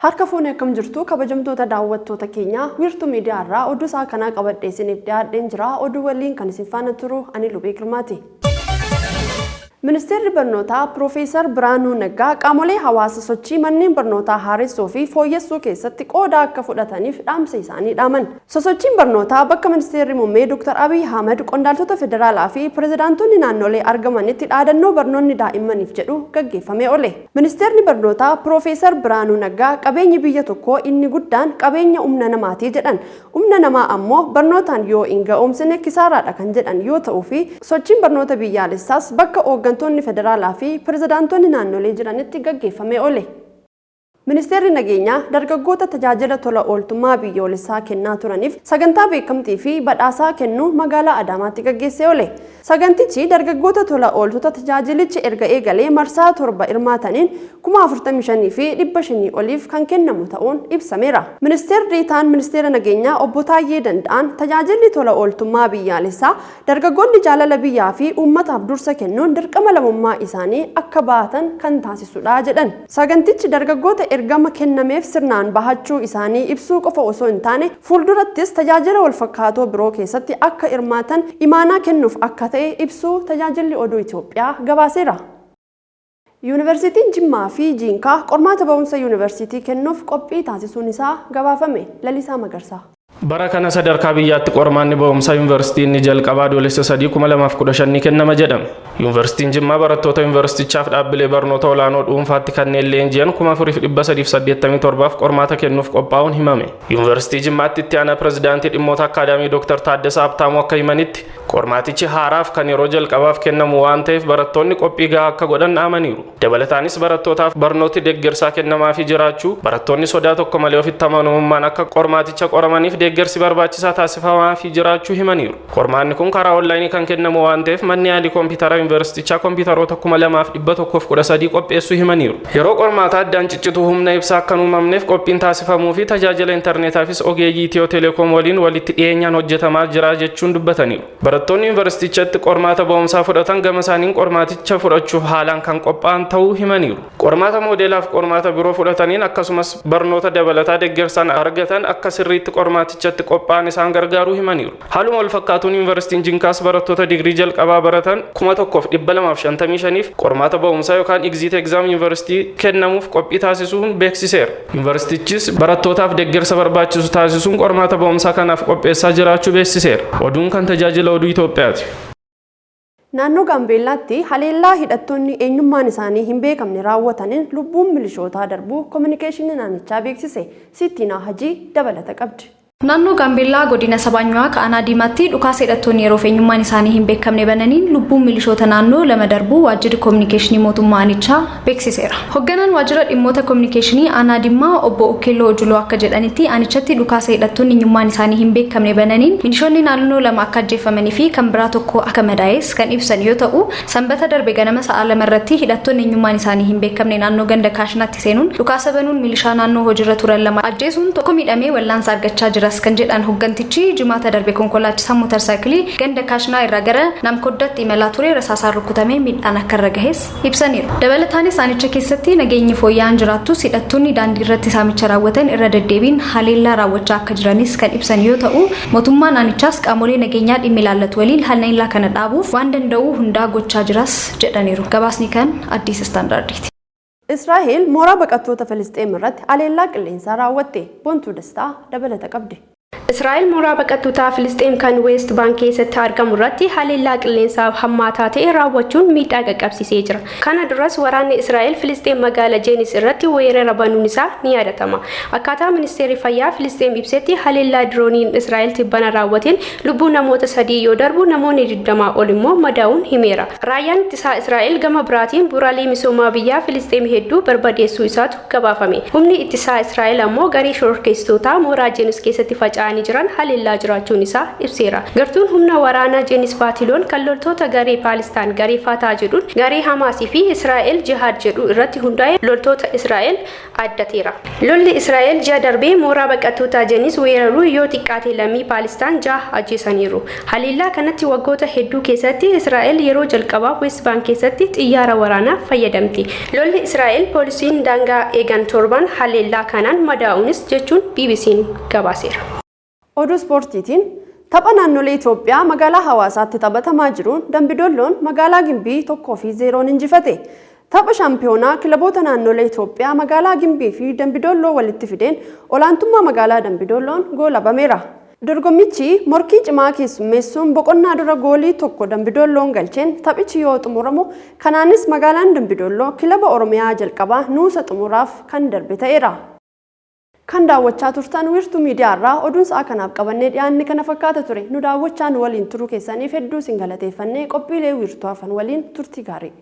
Harka fuunee akkam jirtu kabajamtoota daawwattoota keenya wiirtuu miidiyaa irraa oduu isaa kanaa qabadhee isiniif dhiyaadheen jira. Oduu waliin kan isin faana turu ani Lubee Girmaati. Ministeerri barnootaa Profeesar Biraanuu Naggaa qaamolee hawaasa sochii manneen barnootaa haaressuu fi fooyyessuu keessatti qooda akka fudhataniif dhaamsa isaanii dhaaman. Sosochiin barnootaa bakka Ministeerri Muummee Dr. Abiy Ahmed qondaaltota federaalaa fi pirezidaantonni naannolee argamanitti dhaadannoo barnoonni daa'immaniif jedhu gaggeeffamee oole. Ministeerri barnootaa Profeesar Biraanuu Naggaa qabeenyi biyya tokkoo inni guddaan qabeenya humna namaati jedhan. Humna namaa ammoo barnootaan yoo hin ga'oomsine kisaaraadha kan jedhan yoo ta'uu fi sochiin barnoota biyyaalessaas bakka hooggantoonni federaalaa fi pirezidaantonni naannolee jiranitti gaggeeffamee oole. Ministeerri nageenyaa dargaggoota tajaajila tola ooltummaa biyyoolessaa kennaa turaniif sagantaa beekamtii fi badhaasaa kennuu magaalaa Adaamaatti gaggeessee oole. Sagantichi dargaggoota tola ooltota tajaajilichi erga eegalee marsaa 7 hirmaataniin 45,000 fi 500 oliif kan kennamu ta'uun ibsameera. Ministeerri Deetaan Ministeera nageenyaa obbo Taayyee Danda'an tajaajilli tola ooltummaa biyyaalessaa dargaggoonni jaalala biyyaa fi uummataaf dursa kennuun dirqama lammummaa isaanii akka baatan kan taasisudha jedhan. Sagantichi dargaggoota ergama kennameef sirnaan bahachuu isaanii ibsuu qofa osoo hin taane fuuldurattis tajaajila walfakkaatoo biroo keessatti akka hirmaatan imaanaa kennuuf akka ta'e ibsuu tajaajilli oduu Itoophiyaa gabaaseera. Yuunivarsiitiin Jimmaa fi Jiinkaa qormaata ba'umsa yuunivarsiitii kennuuf qophii taasisuun isaa gabaafame. Lalisaa Magarsaa. Bara kana sadarkaa biyyaatti qormaanni ba'umsaa yuunivarsiitiin ni jalqabaa adoolessa 3 kennama jedhama. Yuunivarsiitiin Jimmaa barattoota yuunivarsiitichaaf dhaabbilee barnoota olaanoo dhuunfaatti kanneen leenji'an 4387 qormaata kennuuf qophaa'uun himame. Yuunivarsiitii Jimmaatti itti aanaa pirezidaantii dhimmoota akaadaamii Dr. Taaddasaa Habtaamuu akka himanitti qormaatichi haaraaf kan yeroo jalqabaaf kennamu waan ta'eef barattoonni qophii gahaa akka godhan dhaamaniiru. Dabalataanis barattootaaf barnooti deeggarsaa kennamaafii jiraachuu barattoonni sodaa tokko malee ofitti amanamummaan akka qormaaticha qoramaniif deeggarsi barbaachisaa taasifamaafii jiraachuu himaniiru. Qormaanni kun karaa onlaayinii kan kennamu waan ta'eef manni yaalii kompiitara yuunivarsiitichaa kompiitaroota 2113 qopheessuu himaniiru. Yeroo qormaataa addaan ciccituu humna ibsaa akka hin uumamneef qophiin taasifamuu fi tajaajila intarneetaafis ogeeyyii Itiyoo Teleekoom waliin walitti dhiyeenyaan hojjetamaa jira jechuun dubbataniiru. Barattoonni yuunivarsiitichatti qormaata ba'umsaa fudhatan gama isaaniin qormaaticha fudhachuuf haalaan kan qophaa'an ta'uu himaniiru. Qormaata moodeelaaf qormaata biroo fudhataniin akkasumas barnoota dabalataa deeggarsaan argatan akka sirriitti qormaatichatti qophaa'an isaan gargaaruu himaniiru. Haaluma wal fakkaatuun yuunivarsiitiin Jinkaas barattoota digirii jalqabaa baratan 1255f qormaata ba'umsaa yookaan exit exam yuunivarsiitii kennamuuf qophii taasisuun beeksiseera. Yuunivarsiitichis barattootaaf deeggarsa barbaachisu taasisuun qormaata ba'umsaa kanaaf qopheessaa jiraachuu beeksiseera. Oduun kan tajaajila oduu Itoophiyaati. Naannoo Gaambeellaatti haleellaa hidhattoonni eenyummaan isaanii hin beekamne raawwataniin lubbuun milishootaa darbuu kominikeeshinii naannichaa beeksise. Sittiinaa Hajii dabalata qabdi. Naannoo Gaambeellaa godina Sabaanyuwaa ka'anaa diimaatti dhukaasa hidhattoonni yeroo eenyummaan isaanii hin beekamne bananiin lubbuun milishoota naannoo 2 darbuu waajjirri kominikeeshinii mootummaa aanichaa beeksiseera. Hoogganaan waajjira dhimmoota kominikeeshinii aanaa Dimmaa obbo Okeelloo Ojuloo akka jedhanitti aanichatti dhukaasa hidhattoonni eenyummaan isaanii hin beekamne bananiin milishoonni naannoo 2 akka ajjeefamanii fi kan biraa tokko akka madaa'es kan ibsan yoo ta'u sanbata darbe ganama sa'a 2 irratti hidhattoonni eenyummaan isaanii hin beekamne naannoo ganda Kaashinaatti seenuun dhukaasa banuun milishaa naannoo hojiirra turan 2 ajjeesuun tokko miidhamee wallaansa argachaa jira. Kan jedhan hooggantichi jimaata darbe konkolaachisaa mootarsaayikilii ganda Kaashinaa irraa gara Namkoddatti imalaa ture rasaasaan rukutamee miidhaan akka irra gahes ibsaniiru. Dabalataanis aanicha keessatti nageenyi fooyya'aan jiraattus hidhattoonni daandii irratti saamicha raawwatan irra deddeebiin haleellaa raawwachaa akka jiranis kan ibsan yoo ta'u mootummaan aanichaas qaamolee nageenyaa dhimmi ilaallatu waliin haleellaa kana dhaabuuf waan danda'u hundaa gochaa jiras jedhaniiru. Gabaasni kan Addis Istaandardiiti. Israa'el mooraa baqattoota Filisxeem irratti haleellaa qilleensaa raawwatte. Boontuu Dastaa dabalata qabdi. Israa'el mooraa baqattoota Filisxeem kan West Bank keessatti argamu irratti haleellaa qilleensaa hammaataa ta'e raawwachuun miidhaa qaqqabsiisee jira. Kana duras waraanni Israa'el Filisxeem magaalaa Jeenis irratti weerara banuun isaa ni yaadatama. Akkaataa ministeerri fayyaa Filisxeem ibsetti haleellaa dirooniin Israa'el tibbana raawwateen lubbuu namoota 3 yoo darbu namoonni 20 ol immoo madaa'uun himeera. Raayyaan ittisaa Israa'el gama biraatiin bu'uuraalee misoomaa biyyaa Filisxeem hedduu barbadeessuu isaatu gabaafame. Humni ittisaa Israa'el ammoo garee shororkeessitootaa mooraa Jeenis keessatti faca'anii isaanii jiran haleellaa jiraachuun isaa ibseera. Gartuun humna waraanaa Jeenis Baatiloon kan loltoota garee Paalistaan garee Fataa jedhuun garee Hamaasii fi Israa'el Jihaad jedhu irratti hundaa'e loltoota Israa'el addateera. Lolli Israa'el ji'a darbee mooraa baqattoota Jeenis weeraruu yoo xiqqaate lammii Paalistaan 6 ajjeesaniiru. Haleellaa kanatti waggoota hedduu keessatti Israa'el yeroo jalqabaa West Bank keessatti xiyyaara waraanaa fayyadamti. Lolli Israa'el poolisiin daangaa eegan torban haleellaa kanaan madaa'uunis jechuun BBC'n gabaaseera. Oduu ispoortiitiin tapha naannolee Itoophiyaa magaalaa Hawaasaatti taphatamaa jiruun Dambidoolloon magaalaa Gimbii 1-0 injifate. Tapha shaampiyoonaa kilaboota naannolee Itoophiyaa magaalaa Gimbii fi Dambidoolloo walitti fideen olaantummaa magaalaa Dambidoolloon goolabameera. Dorgommichi morkii cimaa keessummeessuun boqonnaa dura goolii 1 Dambidoolloon galcheen taphichi yoo xumuramu kanaanis magaalaan Dambidoolloo kilaba Oromiyaa jalqabaa nuusa xumuraaf kan darbe ta'eera. Kan daawwachaa turtan wiirtuu miidiyaa irraa oduun sa'a kanaaf qabannee dhiyaanni kana fakkaata ture. Nu daawwachaan waliin turuu keessaniif hedduu isin galateeffannee qophiilee wiirtuu hafan waliin turtii gaarii.